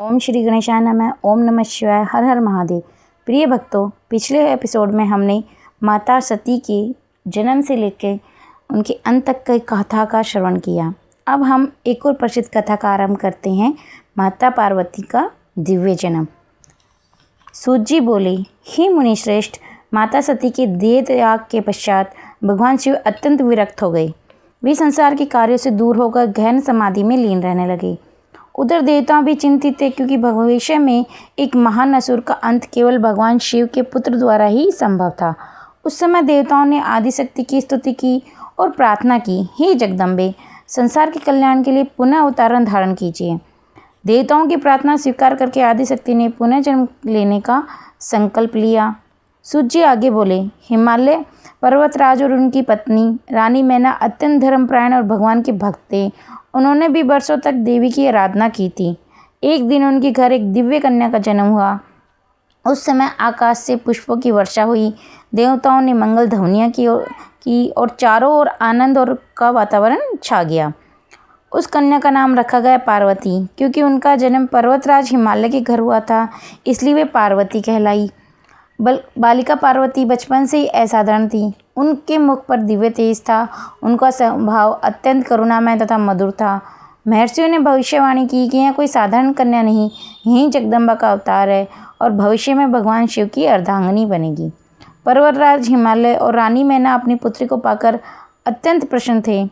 ओम श्री गणेशाय नमः। ओम नमः शिवाय। हर हर महादेव। प्रिय भक्तों, पिछले एपिसोड में हमने माता सती के जन्म से लेकर उनके अंत तक की कथा का श्रवण किया। अब हम एक और प्रसिद्ध कथा का आरंभ करते हैं, माता पार्वती का दिव्य जन्म। सूत जी बोले, हे मुनिश्रेष्ठ, माता सती के देह त्याग के पश्चात भगवान शिव अत्यंत विरक्त हो गए। वे संसार के कार्यों से दूर होकर गहन समाधि में लीन रहने लगे। उधर देवता भी चिंतित थे, क्योंकि भविष्य में एक महान असुर का अंत केवल भगवान शिव के पुत्र द्वारा ही संभव था। उस समय देवताओं ने आदिशक्ति की स्तुति की और प्रार्थना की, हे जगदम्बे, संसार के कल्याण के लिए पुनः अवतारण धारण कीजिए। देवताओं की प्रार्थना स्वीकार करके आदिशक्ति ने पुनः जन्म लेने का संकल्प लिया। सूत जी आगे बोले, हिमालय पर्वतराज और उनकी पत्नी रानी मैना अत्यंत धर्मपरायण और भगवान के भक्त थे। उन्होंने भी वर्षों तक देवी की आराधना की थी। एक दिन उनके घर एक दिव्य कन्या का जन्म हुआ। उस समय आकाश से पुष्पों की वर्षा हुई। देवताओं ने मंगल ध्वनियाँ की और चारों ओर आनंद और का वातावरण छा गया। उस कन्या का नाम रखा गया पार्वती। क्योंकि उनका जन्म पर्वतराज हिमालय के घर हुआ था, इसलिए वे पार्वती कहलाई। बालिका पार्वती बचपन से ही असाधारण थी। उनके मुख पर दिव्य तेज था। उनका स्वभाव अत्यंत करुणामय तथा मधुर था। महर्षियों ने भविष्यवाणी की कि यह कोई साधारण कन्या नहीं, यही जगदम्बा का अवतार है और भविष्य में भगवान शिव की अर्धांगिनी बनेगी। पर्वतराज हिमालय और रानी मैना अपनी पुत्री को पाकर अत्यंत प्रसन्न थे।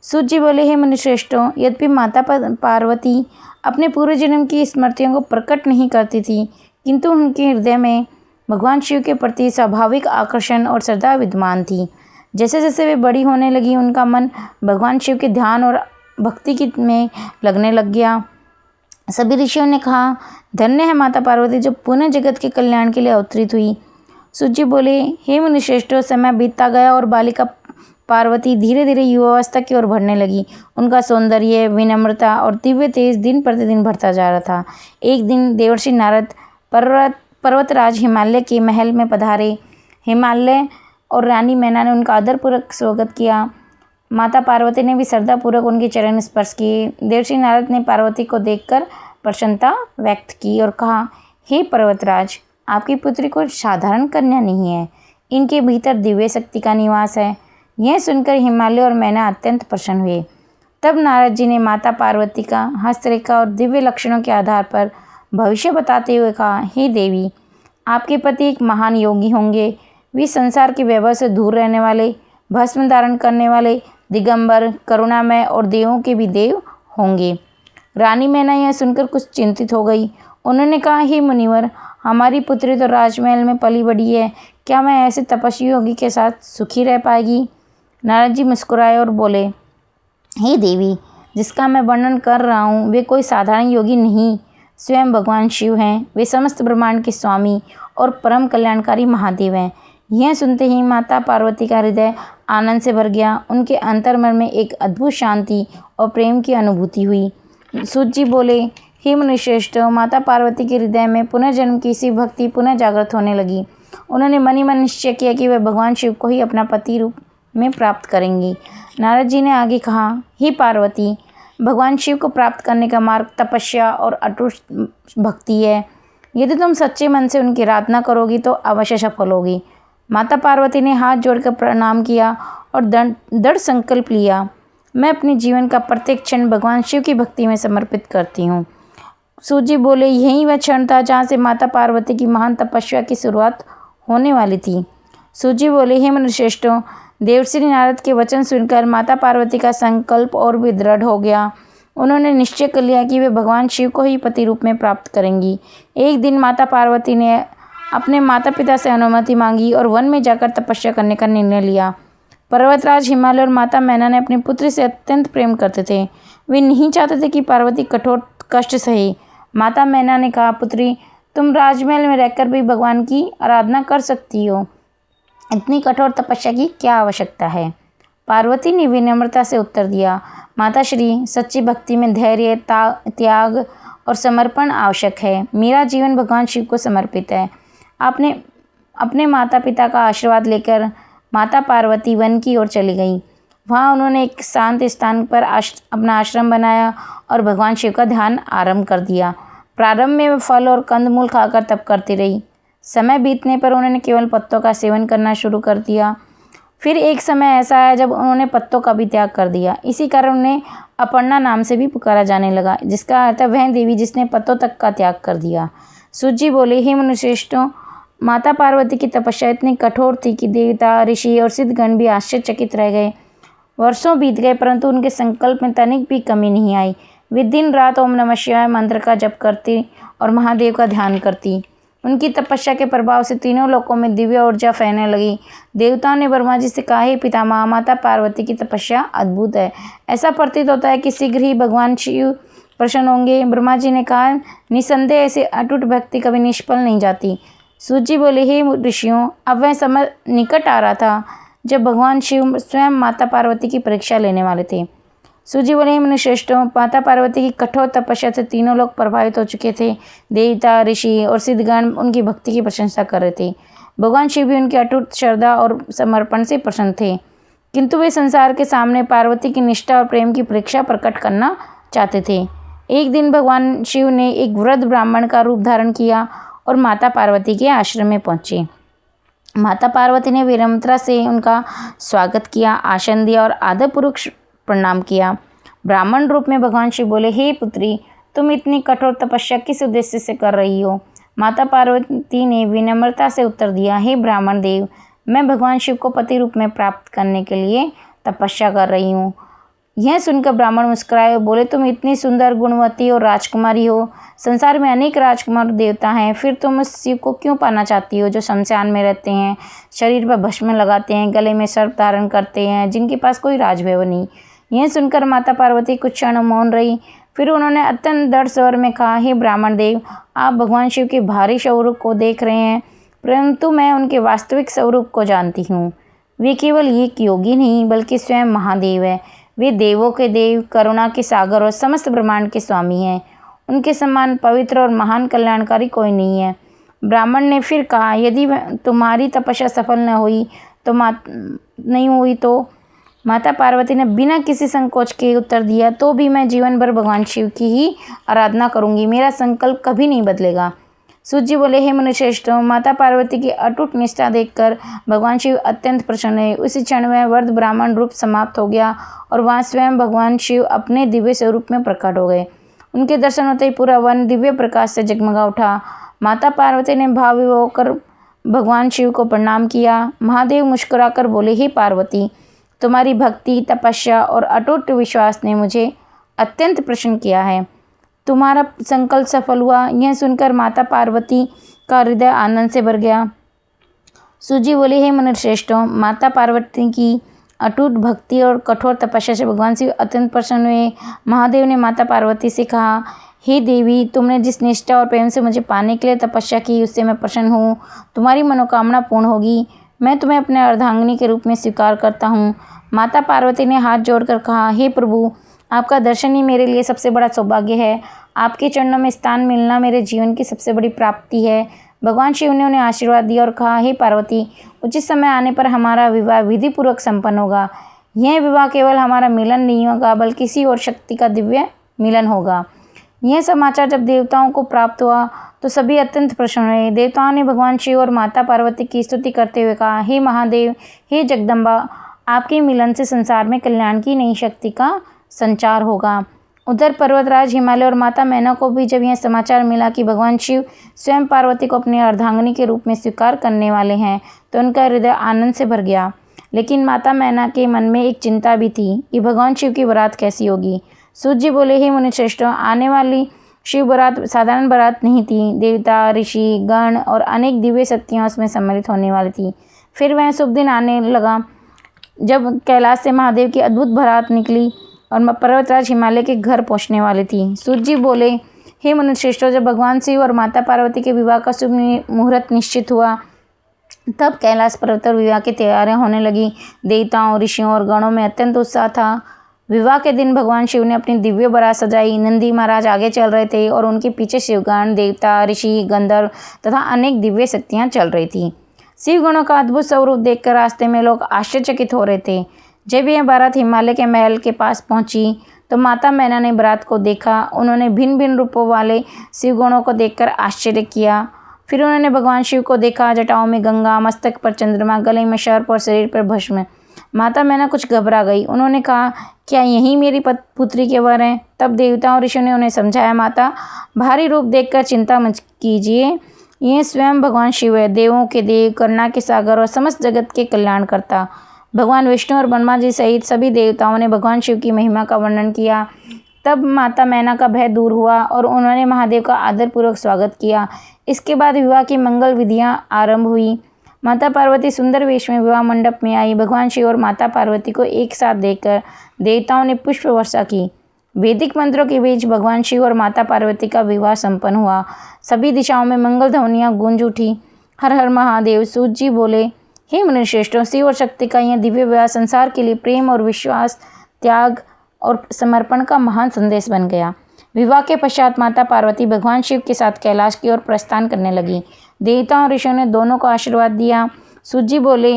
सूत जी बोले, हे मुनिश्रेष्ठों, यद्यपि माता पार्वती अपने पूर्व जन्म की स्मृतियों को प्रकट नहीं करती थी, किंतु उनके हृदय में भगवान शिव के प्रति स्वाभाविक आकर्षण और श्रद्धा विद्यमान थी। जैसे जैसे वे बड़ी होने लगी, उनका मन भगवान शिव के ध्यान और भक्ति में लगने लग गया। सभी ऋषियों ने कहा, धन्य है माता पार्वती जो पुनः जगत के कल्याण के लिए अवतरित हुई। सूत जी बोले, हे मुनिश्रेष्ठों, समय बीतता गया और बालिका पार्वती धीरे धीरे युवावस्था की ओर बढ़ने लगी। उनका सौंदर्य, विनम्रता और दिव्य तेज दिन प्रतिदिन बढ़ता जा रहा था। एक दिन देवर्षि नारद पर्वतराज हिमालय के महल में पधारे। हिमालय और रानी मैना ने उनका आदरपूर्वक स्वागत किया। माता पार्वती ने भी श्रद्धापूर्वक उनके चरण स्पर्श किए। देवर्षि नारद ने पार्वती को देखकर प्रसन्नता व्यक्त की और कहा, हे पर्वतराज, आपकी पुत्री कोई साधारण कन्या नहीं है, इनके भीतर दिव्य शक्ति का निवास है। यह सुनकर हिमालय और मैना अत्यंत प्रसन्न हुए। तब नारद जी ने माता पार्वती का हस्तरेखा और दिव्य लक्षणों के आधार पर भविष्य बताते हुए कहा, हे देवी, आपके पति एक महान योगी होंगे। वे संसार के वैभव से दूर रहने वाले, भस्म धारण करने वाले, दिगंबर, करुणामय और देवों के भी देव होंगे। रानी मैना यह सुनकर कुछ चिंतित हो गई। उन्होंने कहा, हे मुनिवर, हमारी पुत्री तो राजमहल में पली बड़ी है, क्या मैं ऐसे तपस्वी योगी के साथ सुखी रह पाएगी? नारद जी मुस्कुराए और बोले, हे देवी, जिसका मैं वर्णन कर रहा हूँ वे कोई साधारण योगी नहीं, स्वयं भगवान शिव हैं। वे समस्त ब्रह्मांड के स्वामी और परम कल्याणकारी महादेव हैं। यह सुनते ही माता पार्वती का हृदय आनंद से भर गया। उनके अंतर्मन में एक अद्भुत शांति और प्रेम की अनुभूति हुई। सूत जी बोले, हे मुनिश्रेष्ठ, माता पार्वती के हृदय में पुनर्जन्म की सी भक्ति पुनः जागृत होने लगी। उन्होंने मन ही मन निश्चय किया कि वे भगवान शिव को ही अपना पति रूप में प्राप्त करेंगी। नारद जी ने आगे कहा, हे पार्वती, भगवान शिव को प्राप्त करने का मार्ग तपस्या और अटूट भक्ति है। यदि तुम सच्चे मन से उनकी आराधना करोगी तो अवश्य सफल होगी। माता पार्वती ने हाथ जोड़कर प्रणाम किया और दृढ़ संकल्प लिया, मैं अपने जीवन का प्रत्येक क्षण भगवान शिव की भक्ति में समर्पित करती हूँ। सूत जी बोले, यही वह क्षण था जहाँ से माता पार्वती की महान तपस्या की शुरुआत होने वाली थी। सूत जी बोले, हे मुनिश्रेष्ठों, देवर्षि नारद के वचन सुनकर माता पार्वती का संकल्प और भी दृढ़ हो गया। उन्होंने निश्चय कर लिया कि वे भगवान शिव को ही पति रूप में प्राप्त करेंगी। एक दिन माता पार्वती ने अपने माता पिता से अनुमति मांगी और वन में जाकर तपस्या करने का निर्णय लिया। पर्वतराज हिमालय और माता मैना ने अपनी पुत्री से अत्यंत प्रेम करते थे। वे नहीं चाहते थे कि पार्वती कठोर कष्ट सहे। माता मैना ने कहा, पुत्री, तुम राजमहल में रहकर भी भगवान की आराधना कर सकती हो, इतनी कठोर तपस्या की क्या आवश्यकता है? पार्वती ने विनम्रता से उत्तर दिया, माता श्री, सच्ची भक्ति में धैर्य, त्याग और समर्पण आवश्यक है। मेरा जीवन भगवान शिव को समर्पित है। आपने अपने माता पिता का आशीर्वाद लेकर माता पार्वती वन की ओर चली गई। वहाँ उन्होंने एक शांत स्थान पर अपना आश्रम बनाया और भगवान शिव का ध्यान आरंभ कर दिया। प्रारंभ में वे फल और कंदमूल खाकर तप करती रही। समय बीतने पर उन्होंने केवल पत्तों का सेवन करना शुरू कर दिया। फिर एक समय ऐसा आया जब उन्होंने पत्तों का भी त्याग कर दिया। इसी कारण उन्हें अपर्णा नाम से भी पुकारा जाने लगा, जिसका अर्थ है वह देवी जिसने पत्तों तक का त्याग कर दिया। सूत जी बोले, हे मुनिश्रेष्ठों, माता पार्वती की तपस्या इतनी कठोर थी कि देवता, ऋषि और सिद्धगण भी आश्चर्यचकित रह गए। वर्षों बीत गए परंतु उनके संकल्प में तनिक भी कमी नहीं आई। वे दिन रात ओम नमः शिवाय मंत्र का जप करती और महादेव का ध्यान करती। उनकी तपस्या के प्रभाव से तीनों लोकों में दिव्य ऊर्जा फैलने लगी। देवताओं ने ब्रह्मा जी से कहा, हे पितामह, माता पार्वती की तपस्या अद्भुत है। ऐसा प्रतीत होता है कि शीघ्र ही भगवान शिव प्रसन्न होंगे। ब्रह्मा जी ने कहा, निसंदेह ऐसी अटूट भक्ति कभी निष्फल नहीं जाती। सूत जी बोले, हे ऋषियों, अब वह समय निकट आ रहा था जब भगवान शिव स्वयं माता पार्वती की परीक्षा लेने वाले थे। सूत जी बोले, हे मुनिश्रेष्ठों, माता पार्वती की कठोर तपस्या से तीनों लोग प्रभावित हो चुके थे। देवता, ऋषि और सिद्धगण उनकी भक्ति की प्रशंसा कर रहे थे। भगवान शिव भी उनकी अटूट श्रद्धा और समर्पण से प्रसन्न थे, किंतु वे संसार के सामने पार्वती की निष्ठा और प्रेम की परीक्षा प्रकट करना चाहते थे। एक दिन भगवान शिव ने एक वृद्ध ब्राह्मण का रूप धारण किया और माता पार्वती के आश्रम में पहुँचे। माता पार्वती ने विनम्रता से उनका स्वागत किया, आसन दिया और आदरपूर्वक प्रणाम किया। ब्राह्मण रूप में भगवान शिव बोले, हे पुत्री, तुम इतनी कठोर तपस्या किस उद्देश्य से कर रही हो? माता पार्वती ने विनम्रता से उत्तर दिया, हे ब्राह्मण देव, मैं भगवान शिव को पति रूप में प्राप्त करने के लिए तपस्या कर रही हूँ। यह सुनकर ब्राह्मण मुस्कुराए और बोले, तुम इतनी सुंदर, गुणवती और राजकुमारी हो। संसार में अनेक राजकुमार देवता हैं, फिर तुम उस शिव को क्यों पाना चाहती हो जो शमशान में रहते हैं, शरीर पर भस्म लगाते हैं, गले में सर्प धारण करते हैं, जिनके पास कोई राजवैभव नहीं? यह सुनकर माता पार्वती कुछ क्षण मौन रही। फिर उन्होंने अत्यंत दृढ़ स्वर में कहा, हे ब्राह्मण देव, आप भगवान शिव के भारी स्वरूप को देख रहे हैं, परंतु मैं उनके वास्तविक स्वरूप को जानती हूँ। वे केवल एक योगी नहीं बल्कि स्वयं महादेव है। वे देवों के देव, करुणा के सागर और समस्त ब्रह्मांड के स्वामी हैं। उनके समान पवित्र और महान कल्याणकारी कोई नहीं है। ब्राह्मण ने फिर कहा, यदि तुम्हारी तपस्या सफल नहीं हुई तो माता पार्वती ने बिना किसी संकोच के उत्तर दिया, तो भी मैं जीवन भर भगवान शिव की ही आराधना करूंगी, मेरा संकल्प कभी नहीं बदलेगा। सूत जी बोले, हे मुनिश्रेष्ठों, माता पार्वती की अटूट निष्ठा देखकर भगवान शिव अत्यंत प्रसन्न हुए। उसी क्षण में वृद्ध ब्राह्मण रूप समाप्त हो गया और वहाँ स्वयं भगवान शिव अपने दिव्य स्वरूप में प्रकट हो गए। उनके दर्शन होते ही पूरा वन दिव्य प्रकाश से जगमगा उठा। माता पार्वती ने भाव विभोर होकर भगवान शिव को प्रणाम किया। महादेव मुस्कुराकर बोले, हे पार्वती, तुम्हारी भक्ति, तपस्या और अटूट विश्वास ने मुझे अत्यंत प्रसन्न किया है। तुम्हारा संकल्प सफल हुआ। यह सुनकर माता पार्वती का हृदय आनंद से भर गया। सूत जी बोले, हे मुनिश्रेष्ठों, माता पार्वती की अटूट भक्ति और कठोर तपस्या से भगवान शिव अत्यंत प्रसन्न हुए। महादेव ने माता पार्वती से कहा, हे देवी, तुमने जिस निष्ठा और प्रेम से मुझे पाने के लिए तपस्या की, उससे मैं प्रसन्न हूँ। तुम्हारी मनोकामना पूर्ण होगी। मैं तुम्हें अपने अर्धांगिनी के रूप में स्वीकार करता हूँ। माता पार्वती ने हाथ जोड़कर कहा, हे प्रभु, आपका दर्शन ही मेरे लिए सबसे बड़ा सौभाग्य है। आपके चरणों में स्थान मिलना मेरे जीवन की सबसे बड़ी प्राप्ति है। भगवान शिव ने उन्हें आशीर्वाद दिया और कहा, हे पार्वती, उचित समय आने पर हमारा विवाह विधिपूर्वक संपन्न होगा। यह विवाह केवल हमारा मिलन नहीं होगा बल्कि किसी और शक्ति का दिव्य मिलन होगा। यह समाचार जब देवताओं को प्राप्त हुआ तो सभी अत्यंत प्रसन्न हुए। देवताओं ने भगवान शिव और माता पार्वती की स्तुति करते हुए कहा, हे महादेव, हे जगदम्बा, आपके मिलन से संसार में कल्याण की नई शक्ति का संचार होगा। उधर पर्वतराज हिमालय और माता मैना को भी जब यह समाचार मिला कि भगवान शिव स्वयं पार्वती को अपनी अर्धांगिनी के रूप में स्वीकार करने वाले हैं तो उनका हृदय आनंद से भर गया। लेकिन माता मैना के मन में एक चिंता भी थी कि भगवान शिव की बारात कैसी होगी। सूत जी बोले, हे मुनिश्रेष्ठों, आने वाली शिव बारात साधारण बारात नहीं थी। देवता, ऋषि, गण और अनेक दिव्य शक्तियाँ उसमें सम्मिलित होने वाली थी। फिर वह शुभ दिन आने लगा जब कैलाश से महादेव की अद्भुत बारात निकली और पर्वतराज हिमालय के घर पहुंचने वाली थी। सूत जी बोले, हे मुनिश्रेष्ठों, जब भगवान शिव और माता पार्वती के विवाह का शुभ मुहूर्त निश्चित हुआ तब कैलाश पर्वत पर विवाह की तैयारियां होने लगी। देवताओं, ऋषियों और गणों में अत्यंत उत्साह था। विवाह के दिन भगवान शिव ने अपनी दिव्य बारात सजाई। नंदी महाराज आगे चल रहे थे और उनके पीछे शिवगण, देवता, ऋषि, गंधर्व तथा अनेक दिव्य शक्तियाँ चल रही थी। शिवगणों का अद्भुत स्वरूप देखकर रास्ते में लोग आश्चर्यचकित हो रहे थे। जब यह बारात हिमालय के महल के पास पहुंची तो माता मैना ने बारात को देखा। उन्होंने भिन्न भिन्न रूपों वाले शिवगणों को देखकर आश्चर्य किया। फिर उन्होंने भगवान शिव को देखा, जटाओं में गंगा, मस्तक पर चंद्रमा, गले में सर्प और शरीर पर भस्म। माता मैना कुछ घबरा गई। उन्होंने कहा, क्या यही मेरी पुत्री के वर हैं? तब देवताओं ऋषियों ने उन्हें समझाया, माता भारी रूप देखकर चिंता मत कीजिए, ये स्वयं भगवान शिव है, देवों के देव, करुणा के सागर और समस्त जगत के कल्याणकर्ता। भगवान विष्णु और ब्रह्मा जी सहित सभी देवताओं ने भगवान शिव की महिमा का वर्णन किया। तब माता मैना का भय दूर हुआ और उन्होंने महादेव का आदरपूर्वक स्वागत किया। इसके बाद विवाह की मंगल विधियां आरंभ हुई। माता पार्वती सुंदर वेश में विवाह मंडप में आई। भगवान शिव और माता पार्वती को एक साथ देखकर देवताओं ने पुष्प वर्षा की। वैदिक मंत्रों के बीच भगवान शिव और माता पार्वती का विवाह संपन्न हुआ। सभी दिशाओं में मंगल ध्वनियां गूंज उठी। हर हर महादेव। सूत जी बोले, हे मुनिश्रेष्ठों, शिव और शक्ति का यह दिव्य विवाह संसार के लिए प्रेम और विश्वास, त्याग और समर्पण का महान संदेश बन गया। विवाह के पश्चात माता पार्वती भगवान शिव के साथ कैलाश की ओर प्रस्थान करने लगी। देवताओं और ऋषियों ने दोनों को आशीर्वाद दिया। सूत जी बोले,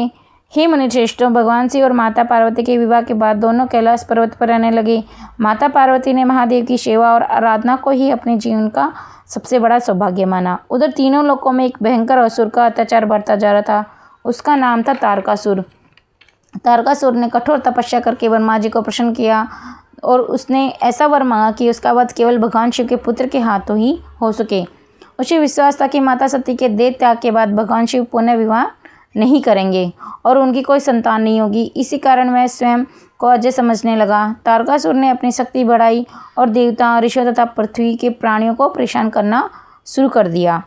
हे मुनिश्रेष्ठों, भगवान शिव और माता पार्वती के विवाह के बाद दोनों कैलाश पर्वत पर रहने लगे। माता पार्वती ने महादेव की सेवा और आराधना को ही अपने जीवन का सबसे बड़ा सौभाग्य माना। उधर तीनों लोकों में एक भयंकर असुर का अत्याचार बढ़ता जा रहा था। उसका नाम था तारकासुर। तारकासुर ने कठोर तपस्या करके ब्रह्मा जी को प्रसन्न किया और उसने ऐसा वर मांगा कि उसका वध केवल भगवान शिव के पुत्र के हाथों ही हो सके। उसे विश्वास था कि माता सती के देह त्याग के बाद भगवान शिव पुनः विवाह नहीं करेंगे और उनकी कोई संतान नहीं होगी। इसी कारण वह स्वयं को अजय समझने लगा। तारकासुर ने अपनी शक्ति बढ़ाई और देवता, ऋषियों तथा पृथ्वी के प्राणियों को परेशान करना शुरू कर दिया।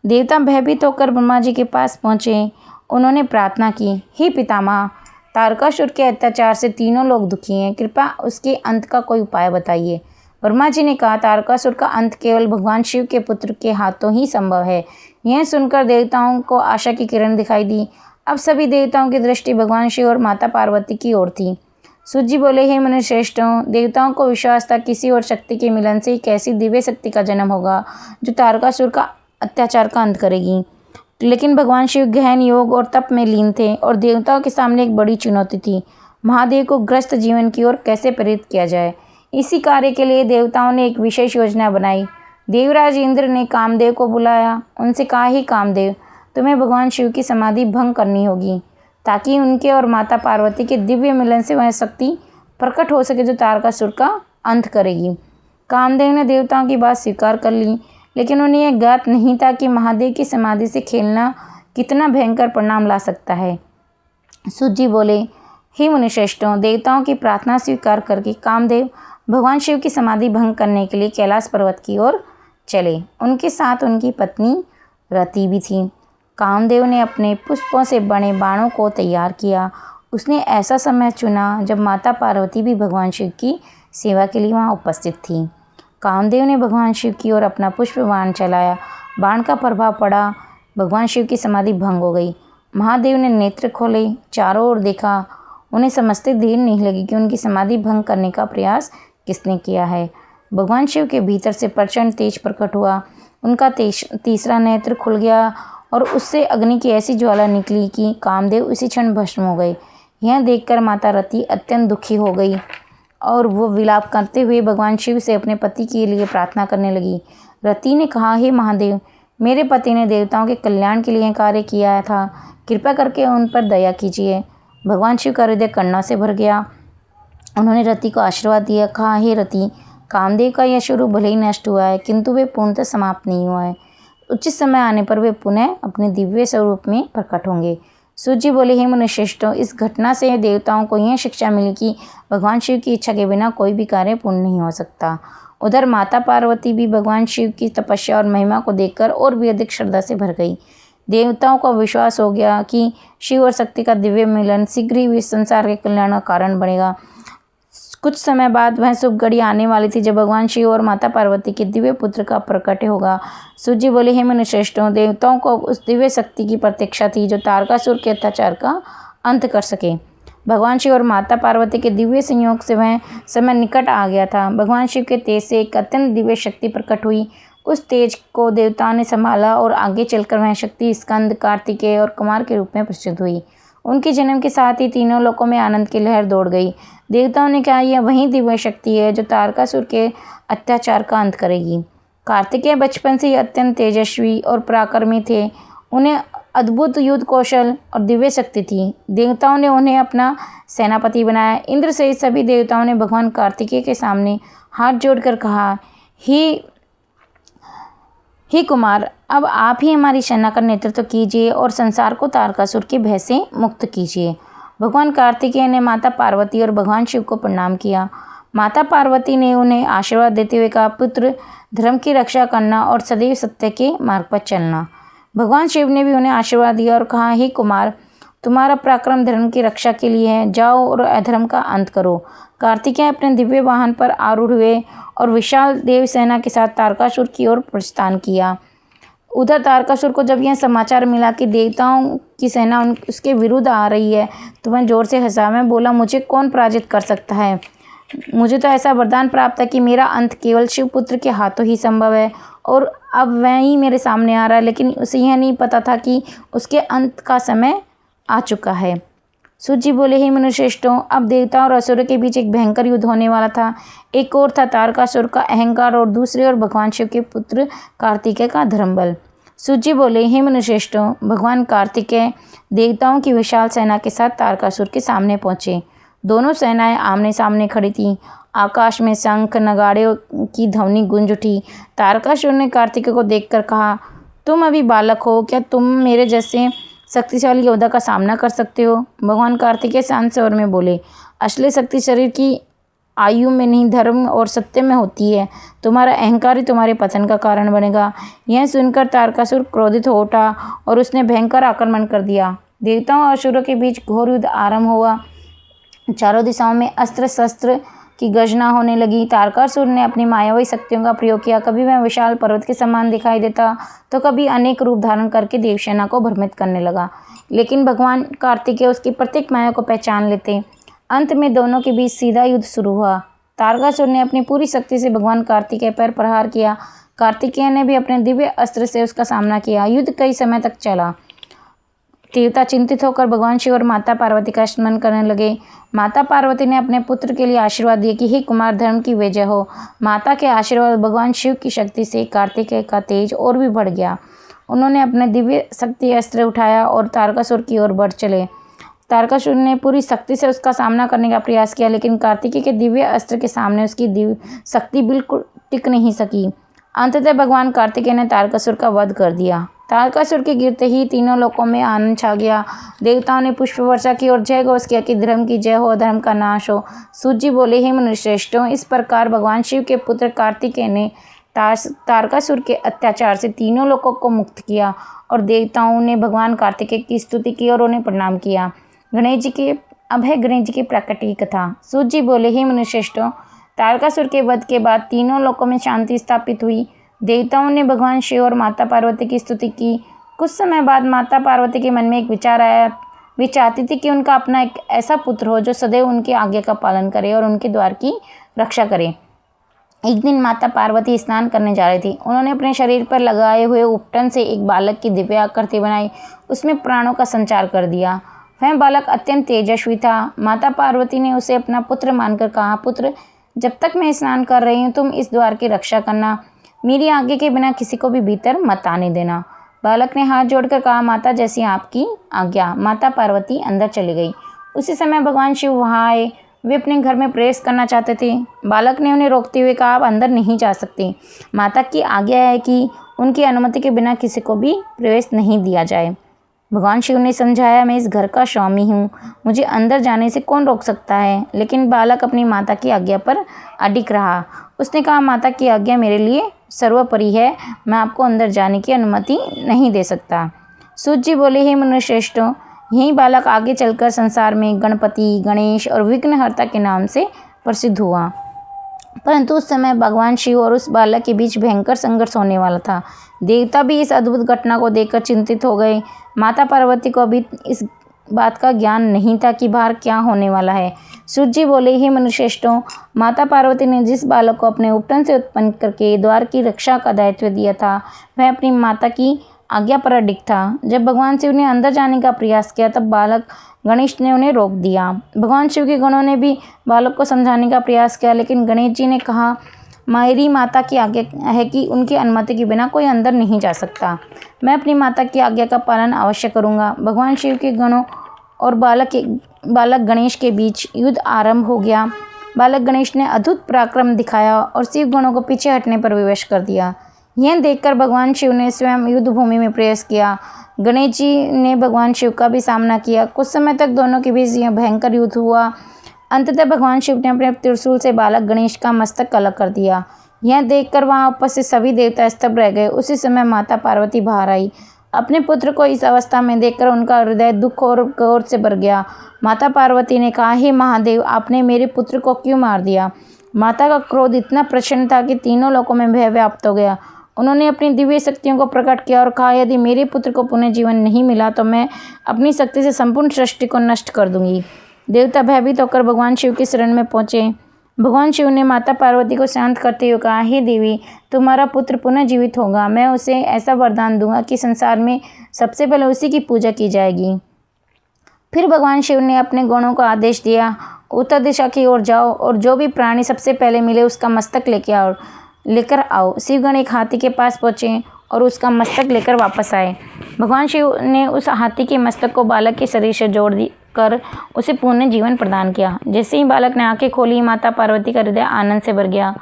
देवता भयभीत होकर ब्रह्मा जी के पास पहुँचे। उन्होंने प्रार्थना की, हे पितामह, तारकासुर के अत्याचार से तीनों लोग दुखी हैं, कृपया उसके अंत का कोई उपाय बताइए। ब्रह्मा जी ने कहा, तारकासुर का अंत केवल भगवान शिव के पुत्र के हाथों ही संभव है। यह सुनकर देवताओं को आशा की किरण दिखाई दी। अब सभी देवताओं की दृष्टि भगवान शिव और माता पार्वती की ओर थी। सूत जी बोले, हे मुनिश्रेष्ठों, देवताओं को विश्वास था किसी और शक्ति के मिलन से एक ऐसी दिव्य शक्ति का जन्म होगा जो तारकासुर का अत्याचार का अंत करेगी। लेकिन भगवान शिव गहन योग और तप में लीन थे और देवताओं के सामने एक बड़ी चुनौती थी, महादेव को ग्रस्त जीवन की ओर कैसे प्रेरित किया जाए। इसी कार्य के लिए देवताओं ने एक विशेष योजना बनाई। देवराज इंद्र ने कामदेव को बुलाया। उनसे कहा, ही कामदेव, तुम्हें भगवान शिव की समाधि भंग करनी होगी ताकि उनके और माता पार्वती के दिव्य मिलन से वह शक्ति प्रकट हो सके जो तारकासुर का अंत करेगी। कामदेव ने देवताओं की बात स्वीकार कर ली, लेकिन उन्हें यह ज्ञात नहीं था कि महादेव की समाधि से खेलना कितना भयंकर परिणाम ला सकता है। सूत जी बोले, हे मुनिश्रेष्ठों, देवताओं की प्रार्थना स्वीकार करके कामदेव भगवान शिव की समाधि भंग करने के लिए कैलाश पर्वत की ओर चले। उनके साथ उनकी पत्नी रति भी थी। कामदेव ने अपने पुष्पों से बने बाणों को तैयार किया। उसने ऐसा समय चुना जब माता पार्वती भी भगवान शिव की सेवा के लिए वहाँ उपस्थित थी। कामदेव ने भगवान शिव की ओर अपना पुष्प बाण चलाया। बाण का प्रभाव पड़ा, भगवान शिव की समाधि भंग हो गई। महादेव ने नेत्र खोले, चारों ओर देखा। उन्हें समझते देर नहीं लगी कि उनकी समाधि भंग करने का प्रयास किसने किया है। भगवान शिव के भीतर से प्रचंड तेज प्रकट हुआ। उनका तीसरा नेत्र खुल गया और उससे अग्नि की ऐसी ज्वाला निकली कि कामदेव उसी क्षण भस्म हो गए। यह देखकर माता रति अत्यंत दुखी हो गई और वो विलाप करते हुए भगवान शिव से अपने पति के लिए प्रार्थना करने लगी। रति ने कहा, हे महादेव, मेरे पति ने देवताओं के कल्याण के लिए कार्य किया था, कृपा करके उन पर दया कीजिए। भगवान शिव का हृदय करुणा से भर गया। उन्होंने रति को आशीर्वाद दिया, कहा, हे रति, कामदेव का यह स्वरूप भले ही नष्ट हुआ है, किंतु वे पूर्णतः समाप्त नहीं हुआ है। उचित समय आने पर वे पुनः अपने दिव्य स्वरूप में प्रकट होंगे। सूत जी बोले, हे मुनिश्रेष्ठों, इस घटना से देवताओं को यह शिक्षा मिली कि भगवान शिव की इच्छा के बिना कोई भी कार्य पूर्ण नहीं हो सकता। उधर माता पार्वती भी भगवान शिव की तपस्या और महिमा को देखकर और भी अधिक श्रद्धा से भर गई। देवताओं को विश्वास हो गया कि शिव और शक्ति का दिव्य मिलन शीघ्र ही इस संसार के कल्याण का कारण बनेगा। कुछ समय बाद वह शुभ घड़ी आने वाली थी जब भगवान शिव और माता पार्वती के दिव्य पुत्र का प्रकट होगा। सूत जी बोले, हे मुनिश्रेष्ठों, देवताओं को उस दिव्य शक्ति की प्रतीक्षा थी जो तारकासुर के अत्याचार का अंत कर सके। भगवान शिव और माता पार्वती के दिव्य संयोग से वह समय निकट आ गया था। भगवान शिव के तेज से एक अत्यंत दिव्य शक्ति प्रकट हुई। उस तेज को देवताओं ने संभाला और आगे चलकर वह शक्ति स्कंद, कार्तिकेय और कुमार के रूप में प्रसिद्ध हुई। उनके जन्म के साथ ही तीनों लोकों में आनंद की लहर दौड़ गई। देवताओं ने कहा, यह वही दिव्य शक्ति है जो तारकासुर के अत्याचार का अंत करेगी। कार्तिकेय बचपन से ही अत्यंत तेजस्वी और पराक्रमी थे। उन्हें अद्भुत युद्ध कौशल और दिव्य शक्ति थी। देवताओं ने उन्हें अपना सेनापति बनाया। इंद्र सहित सभी देवताओं ने भगवान कार्तिकेय के सामने हाथ जोड़कर कहा, हे कुमार, अब आप ही हमारी सेना का नेतृत्व कीजिए और संसार को तारकासुर के भय से मुक्त कीजिए। भगवान कार्तिकेय ने माता पार्वती और भगवान शिव को प्रणाम किया। माता पार्वती ने उन्हें आशीर्वाद देते हुए कहा, पुत्र, धर्म की रक्षा करना और सदैव सत्य के मार्ग पर चलना। भगवान शिव ने भी उन्हें आशीर्वाद दिया और कहा, हे कुमार, तुम्हारा पराक्रम धर्म की रक्षा के लिए है, जाओ और अधर्म का अंत करो। कार्तिकेय अपने दिव्य वाहन पर आरूढ़ हुए और विशाल देव सेना के साथ तारकासुर की ओर प्रस्थान किया। उधर तारकासुर को जब यह समाचार मिला कि देवताओं की सेना उसके विरुद्ध आ रही है, तो वह जोर से हंसा। मैं बोला, मुझे कौन पराजित कर सकता है? मुझे तो ऐसा वरदान प्राप्त है कि मेरा अंत केवल शिवपुत्र के हाथों ही संभव है, और अब वह ही मेरे सामने आ रहा है, लेकिन उसे यह नहीं पता था कि उसके अंत का समय आ चुका है। सूत जी बोले, हे मनुश्रेष्ठों, अब देवता और असुरों के बीच एक भयंकर युद्ध होने वाला था। एक ओर था तारकासुर का अहंकार और दूसरी ओर भगवान शिव के पुत्र कार्तिकेय का धर्मबल। सूत जी बोले, हे मनुश्रेष्ठों, भगवान कार्तिकेय देवताओं की विशाल सेना के साथ तारकासुर के सामने पहुंचे। दोनों सेनाएं आमने सामने खड़ी थीं। आकाश में शंख नगाड़े की ध्वनि गूंज उठी। तारकासुर ने कार्तिकेय को देखकर कहा, तुम अभी बालक हो, क्या तुम मेरे जैसे शक्तिशाली योद्धा का सामना कर सकते हो? भगवान कार्तिकेय शांत स्वर में बोले, असली शक्ति शरीर की आयु में नहीं, धर्म और सत्य में होती है। तुम्हारा अहंकार ही तुम्हारे पतन का कारण बनेगा। यह सुनकर तारकासुर क्रोधित हो उठा और उसने भयंकर आक्रमण कर दिया। देवताओं और असुरों के बीच घोर युद्ध आरंभ हुआ। चारों दिशाओं में अस्त्र शस्त्र की गर्जना होने लगी। तारकासुर ने अपनी मायावी शक्तियों का प्रयोग किया। कभी वह विशाल पर्वत के समान दिखाई देता, तो कभी अनेक रूप धारण करके देवसेना को भ्रमित करने लगा। लेकिन भगवान कार्तिकेय उसकी प्रत्येक माया को पहचान लेते। अंत में दोनों के बीच सीधा युद्ध शुरू हुआ। तारकासुर ने अपनी पूरी शक्ति से भगवान कार्तिकेय पर प्रहार किया। कार्तिकेय ने भी अपने दिव्य अस्त्र से उसका सामना किया। युद्ध कई समय तक चला। देवता चिंतित होकर भगवान शिव और माता पार्वती का स्मरण करने लगे। माता पार्वती ने अपने पुत्र के लिए आशीर्वाद दिया कि हे कुमार, धर्म की विजय हो। माता के आशीर्वाद भगवान शिव की शक्ति से कार्तिकेय का तेज और भी बढ़ गया। उन्होंने अपने दिव्य शक्ति अस्त्र उठाया और तारकासुर की ओर बढ़ चले। तारकासुर ने पूरी शक्ति से उसका सामना करने का प्रयास किया, लेकिन कार्तिकेय के दिव्य अस्त्र के सामने उसकी दिव्य शक्ति बिल्कुल टिक नहीं सकी। अंततः भगवान कार्तिकेय ने तारकासुर का वध कर दिया। तारकासुर के गिरते ही तीनों लोकों में आनंद छा गया। देवताओं ने पुष्प वर्षा की और जय घोष किया कि धर्म की जय हो, अधर्म का नाश हो। सूत जी बोले, हे मनुश्रेष्ठों, इस प्रकार भगवान शिव के पुत्र कार्तिकेय ने तारकासुर के अत्याचार से तीनों लोकों को मुक्त किया, और देवताओं ने भगवान कार्तिकेय की स्तुति की और उन्हें प्रणाम किया। गणेश जी की प्राकट्य कथा। सूत जी बोले, हे मनुश्रेष्ठों, तारकासुर के वध के बाद तीनों लोकों में शांति स्थापित हुई। देवताओं ने भगवान शिव और माता पार्वती की स्तुति की। कुछ समय बाद माता पार्वती के मन में एक विचार आया। वे चाहती थी कि उनका अपना एक ऐसा पुत्र हो जो सदैव उनकी आज्ञा का पालन करे और उनके द्वार की रक्षा करे। एक दिन माता पार्वती स्नान करने जा रही थी। उन्होंने अपने शरीर पर लगाए हुए उपटन से एक बालक की दिव्य आकृति बनाई, उसमें प्राणों का संचार कर दिया। वह बालक अत्यंत तेजस्वी था। माता पार्वती ने उसे अपना पुत्र मानकर कहा, पुत्र, जब तक मैं स्नान कर रही हूँ, तुम इस द्वार की रक्षा करना। मेरी आज्ञा के बिना किसी को भी भीतर मत आने देना। बालक ने हाथ जोड़कर कहा, माता, जैसी आपकी आज्ञा। माता पार्वती अंदर चली गई। उसी समय भगवान शिव वहाँ आए। वे अपने घर में प्रवेश करना चाहते थे। बालक ने उन्हें रोकते हुए कहा, आप अंदर नहीं जा सकते। माता की आज्ञा है कि उनकी अनुमति के बिना किसी को भी प्रवेश नहीं दिया जाए। भगवान शिव ने समझाया, मैं इस घर का स्वामी हूँ, मुझे अंदर जाने से कौन रोक सकता है। लेकिन बालक अपनी माता की आज्ञा पर अडिग रहा। उसने कहा, माता की आज्ञा मेरे लिए सर्वोपरि है, मैं आपको अंदर जाने की अनुमति नहीं दे सकता। सूत जी बोले, हे मनुश्रेष्ठों, यही बालक आगे चलकर संसार में गणपति, गणेश और विघ्नहर्ता के नाम से प्रसिद्ध हुआ। परंतु उस समय भगवान शिव और उस बालक के बीच भयंकर संघर्ष होने वाला था। देवता भी इस अद्भुत घटना को देखकर चिंतित हो गए। माता पार्वती को अभी इस बात का ज्ञान नहीं था कि बाहर क्या होने वाला है। सूत जी बोले, हे मनुश्रेष्ठों, माता पार्वती ने जिस बालक को अपने उपटन से उत्पन्न करके द्वार की रक्षा का दायित्व दिया था, वह अपनी माता की आज्ञा पर अडिग था। जब भगवान शिव ने अंदर जाने का प्रयास किया तब बालक गणेश ने उन्हें रोक दिया। भगवान शिव के गणों ने भी बालक को समझाने का प्रयास किया, लेकिन गणेश जी ने कहा, मेरी माता की आज्ञा है कि उनकी अनुमति के बिना कोई अंदर नहीं जा सकता। मैं अपनी माता की आज्ञा का पालन अवश्य करूँगा। भगवान शिव के गणों और बालक गणेश के बीच युद्ध आरंभ हो गया। बालक गणेश ने अद्भुत पराक्रम दिखाया और शिव गणों को पीछे हटने पर विवश कर दिया। यह देखकर भगवान शिव ने स्वयं युद्ध भूमि में प्रवेश किया। गणेश जी ने भगवान शिव का भी सामना किया। कुछ समय तक दोनों के बीच यह भयंकर युद्ध हुआ। अंततः भगवान शिव ने अपने त्रिशूल से बालक गणेश का मस्तक अलग कर दिया। यह देखकर वहां उपस्थित सभी देवता स्तब्ध रह गए। उसी समय माता पार्वती बाहर आई। अपने पुत्र को इस अवस्था में देखकर उनका हृदय दुख और क्रोध से भर गया। माता पार्वती ने कहा, हे महादेव, आपने मेरे पुत्र को क्यों मार दिया? माता का क्रोध इतना प्रचंड था कि तीनों लोकों में भय व्याप्त हो गया। उन्होंने अपनी दिव्य शक्तियों को प्रकट किया और कहा, यदि मेरे पुत्र को पुनः जीवन नहीं मिला तो मैं अपनी शक्ति से संपूर्ण सृष्टि को नष्ट कर दूंगी। देवता भयभीत होकर भगवान शिव की शरण में पहुंचे। भगवान शिव ने माता पार्वती को शांत करते हुए कहा, हे देवी, तुम्हारा पुत्र पुनः जीवित होगा। मैं उसे ऐसा वरदान दूंगा कि संसार में सबसे पहले उसी की पूजा की जाएगी। फिर भगवान शिव ने अपने गणों को आदेश दिया, उत्तर दिशा की ओर जाओ और जो भी प्राणी सबसे पहले मिले उसका मस्तक लेकर आओ। शिवगण एक हाथी के पास पहुँचे और उसका मस्तक लेकर वापस आए। भगवान शिव ने उस हाथी के मस्तक को बालक के शरीर से जोड़ कर उसे पुनः जीवन प्रदान किया। जैसे ही बालक ने आंखें खोली, माता पार्वती का हृदय आनंद से भर गया।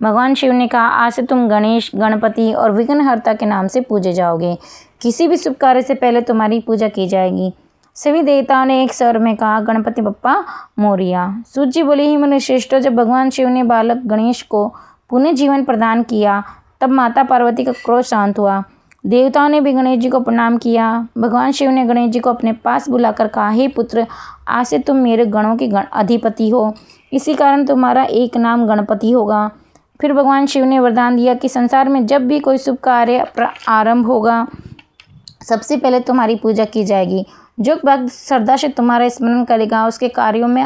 भगवान शिव ने कहा, आज से तुम गणेश, गणपति और विघ्नहर्ता के नाम से पूजे जाओगे। किसी भी शुभ कार्य से पहले तुम्हारी पूजा की जाएगी। सभी देवताओं ने एक स्वर में कहा, गणपति बप्पा मोरिया। सूत जी बोले, ही मुनिश्रेष्ठों, जब भगवान शिव ने बालक गणेश को पुनः जीवन प्रदान किया तब माता पार्वती का क्रोध शांत हुआ। देवताओं ने भी गणेश जी को प्रणाम किया। भगवान शिव ने गणेश जी को अपने पास बुलाकर कहा, हे पुत्र, आज से तुम मेरे गणों के अधिपति हो। इसी कारण तुम्हारा एक नाम गणपति होगा। फिर भगवान शिव ने वरदान दिया कि संसार में जब भी कोई शुभ कार्य आरंभ होगा सबसे पहले तुम्हारी पूजा की जाएगी। जो भक्त श्रद्धा से तुम्हारा स्मरण करेगा उसके कार्यों में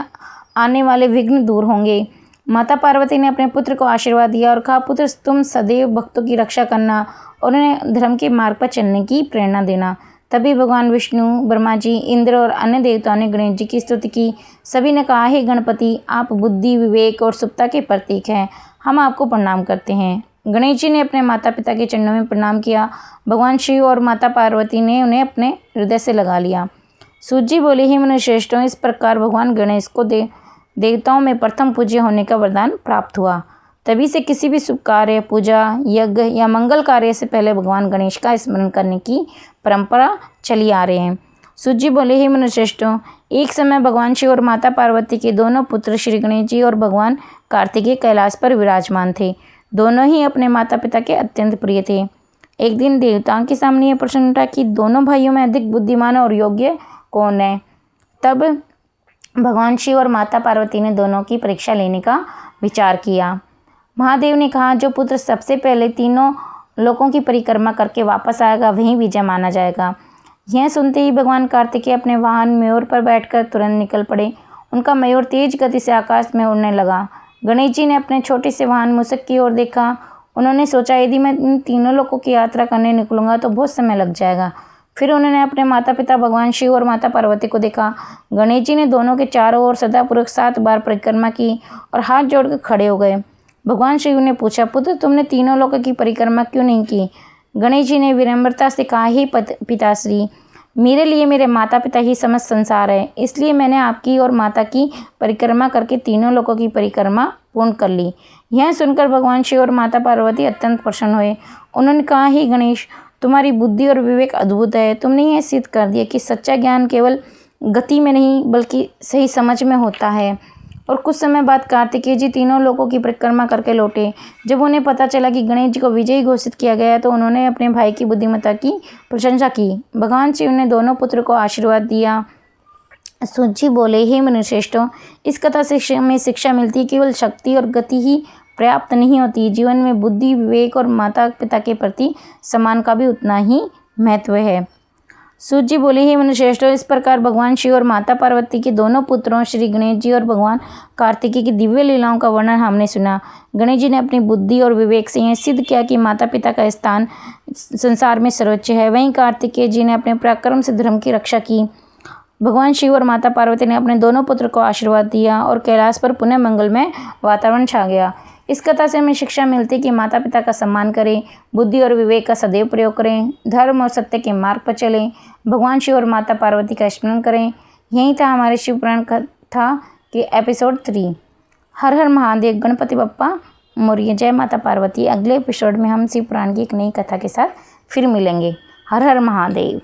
आने वाले विघ्न दूर होंगे। माता पार्वती ने अपने पुत्र को आशीर्वाद दिया और कहा, पुत्र, तुम सदैव भक्तों की रक्षा करना और उन्हें धर्म के मार्ग पर चलने की प्रेरणा देना। तभी भगवान विष्णु, ब्रह्मा जी, इंद्र और अन्य देवताओं ने गणेश जी की स्तुति की। सभी ने कहा, हे गणपति, आप बुद्धि, विवेक और शुभता के प्रतीक हैं। हम आपको प्रणाम करते हैं। गणेश जी ने अपने माता पिता के चरणों में प्रणाम किया। भगवान शिव और माता पार्वती ने उन्हें अपने हृदय से लगा लिया। सूत जी बोले, हे मुनिश्रेष्ठों, इस प्रकार भगवान गणेश को देवताओं में प्रथम पूज्य होने का वरदान प्राप्त हुआ। तभी से किसी भी शुभ कार्य, पूजा, यज्ञ या मंगल कार्य से पहले भगवान गणेश का स्मरण करने की परंपरा चली आ रही है। सूत जी बोले, हे मुनिश्रेष्ठों, एक समय भगवान शिव और माता पार्वती के दोनों पुत्र श्री गणेश जी और भगवान कार्तिकेय कैलाश पर विराजमान थे। दोनों ही अपने माता पिता के अत्यंत प्रिय थे। एक दिन देवताओं के सामने यह प्रश्न उठा कि दोनों भाइयों में अधिक बुद्धिमान और योग्य कौन है। तब भगवान शिव और माता पार्वती ने दोनों की परीक्षा लेने का विचार किया। महादेव ने कहा, जो पुत्र सबसे पहले तीनों लोकों की परिक्रमा करके वापस आएगा वही विजय माना जाएगा। यह सुनते ही भगवान कार्तिकेय अपने वाहन मयूर पर बैठकर तुरंत निकल पड़े। उनका मयूर तेज गति से आकाश में उड़ने लगा। गणेश जी ने अपने छोटे से वाहन मूषक की ओर देखा। उन्होंने सोचा, यदि मैं इन तीनों लोकों की यात्रा करने निकलूंगा तो बहुत समय लग जाएगा। फिर उन्होंने अपने माता पिता भगवान शिव और माता पार्वती को देखा। गणेश जी ने दोनों के चारों ओर सदापूर्वक 7 बार परिक्रमा की और हाथ जोड़कर खड़े हो गए। भगवान शिव ने पूछा, पुत्र, तुमने तीनों लोकों की परिक्रमा क्यों नहीं की? गणेश जी ने विनम्रता से कहा, हे पिताश्री, मेरे लिए मेरे माता पिता ही समस्त संसार है, इसलिए मैंने आपकी और माता की परिक्रमा करके तीनों लोकों की परिक्रमा पूर्ण कर ली। यह सुनकर भगवान शिव और माता पार्वती अत्यंत प्रसन्न हुए। उन्होंने कहा, हे गणेश, तुम्हारी बुद्धि और विवेक अद्भुत है। तुमने यह सिद्ध कर दिया कि सच्चा ज्ञान केवल गति में नहीं बल्कि सही समझ में होता है। और कुछ समय बाद कार्तिकेय जी तीनों लोकों की परिक्रमा करके लौटे। जब उन्हें पता चला कि गणेश जी को विजयी घोषित किया गया तो उन्होंने अपने भाई की बुद्धिमत्ता की प्रशंसा की। भगवान शिव ने दोनों पुत्र को आशीर्वाद दिया। सूत जी बोले, हे मुनिश्रेष्ठों, इस कथा में शिक्षा मिलती है केवल शक्ति और गति ही पर्याप्त नहीं होती। जीवन में बुद्धि, विवेक और माता पिता के प्रति सम्मान का भी उतना ही महत्व है। सूत जी बोले, हे मुनिश्रेष्ठों, इस प्रकार भगवान शिव और माता पार्वती के दोनों पुत्रों श्री गणेश जी और भगवान कार्तिकेय की दिव्य लीलाओं का वर्णन हमने सुना। गणेश जी ने अपनी बुद्धि और विवेक से यह सिद्ध किया कि माता पिता का स्थान संसार में सर्वोच्च है। वहीं कार्तिकेय जी ने अपने पराक्रम से धर्म की रक्षा की। भगवान शिव और माता पार्वती ने अपने दोनों पुत्र को आशीर्वाद दिया और कैलाश पर पुनः मंगलमय वातावरण छा गया। इस कथा से हमें शिक्षा मिलती है कि माता पिता का सम्मान करें, बुद्धि और विवेक का सदैव प्रयोग करें, धर्म और सत्य के मार्ग पर चलें, भगवान शिव और माता पार्वती का स्मरण करें। यही था हमारे शिव पुराण कथा के एपिसोड 3। हर हर महादेव, गणपति बप्पा मोरया, जय माता पार्वती। अगले एपिसोड में हम शिव पुराण की एक नई कथा के साथ फिर मिलेंगे। हर हर महादेव।